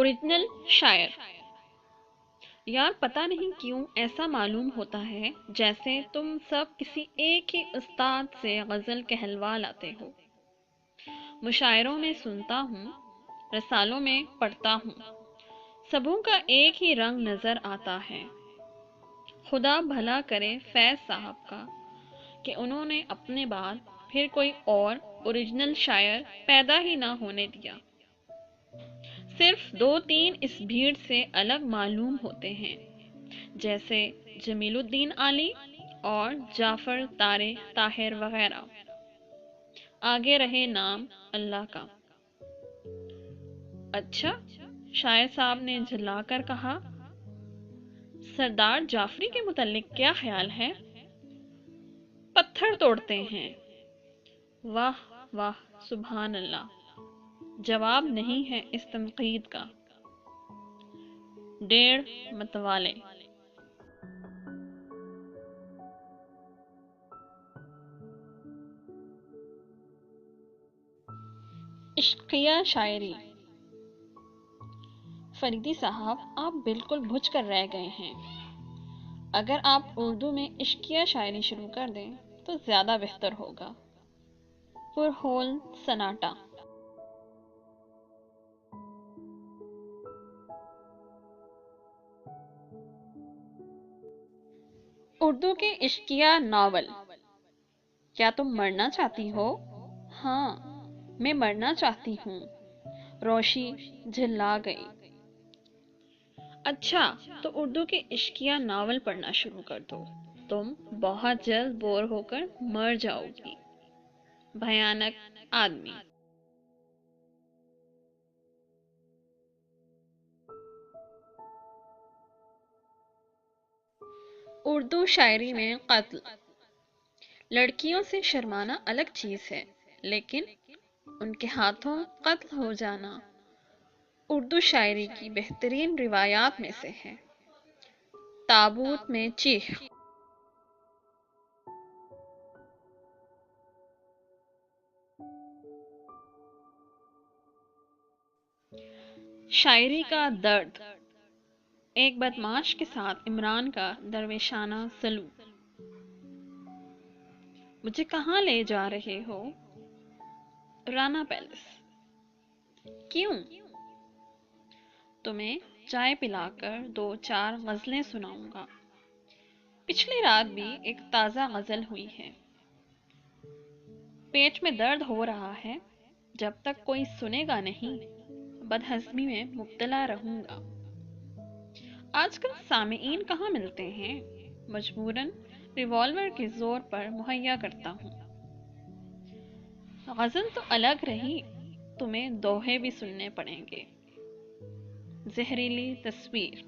Original شاعر. یار پتہ نہیں کیوں ایسا معلوم ہوتا ہے جیسے تم سب کسی ایک ہی استاد سے غزل کہلوا لاتے ہو. مشاعروں میں سنتا ہوں، رسالوں میں پڑھتا ہوں، سبوں کا ایک ہی رنگ نظر آتا ہے. خدا بھلا کرے فیض صاحب کا کہ انہوں نے اپنے بعد پھر کوئی اور اوریجنل شاعر پیدا ہی نہ ہونے دیا. صرف دو تین اس بھیڑ سے الگ معلوم ہوتے ہیں، جیسے جمیل الدین علی اور جعفر طاہر وغیرہ. آگے رہے نام اللہ کا. اچھا، شاعر صاحب نے جھلا کر کہا، سردار جعفری کے متعلق کیا خیال ہے؟ پتھر توڑتے ہیں. واہ واہ سبحان اللہ. جواب نہیں ہے اس تنقید کا. 1.5 متوالے. عشقیہ شاعری. فریدی صاحب آپ بالکل بجھ کر رہ گئے ہیں. اگر آپ اردو میں عشقیہ شاعری شروع کر دیں تو زیادہ بہتر ہوگا. پرہول سناٹا. اردو کے عشقیہ ناول. کیا تم مرنا چاہتی ہو؟ ہاں، میں مرنا چاہتی ہوں. روشی جھلا گئی. اچھا تو اردو کے عشقیہ ناول پڑھنا شروع کر دو، تم بہت جلد بور ہو کر مر جاؤ گی. بھیانک آدمی. اردو شاعری میں قتل. لڑکیوں سے شرمانا الگ چیز ہے، لیکن ان کے ہاتھوں قتل ہو جانا اردو شاعری کی بہترین روایات میں سے ہے. تابوت میں چیخ. شاعری کا درد. ایک بدمعاش کے ساتھ عمران کا درویشانہ سلوک. مجھے کہاں لے جا رہے ہو؟ رانا پیلس. کیوں؟ تمہیں چائے پلا کر 2-4 غزلیں سناؤں گا. پچھلی رات بھی ایک تازہ غزل ہوئی ہے. پیٹ میں درد ہو رہا ہے. جب تک کوئی سنے گا نہیں، بدہضمی میں مبتلا رہوں گا. آج کل سامعین کہاں ملتے ہیں، مجبوراً ریوالور کے زور پر مہیا کرتا ہوں. غزل تو الگ رہی، تمہیں دوہے بھی سننے پڑیں گے. زہریلی تصویر.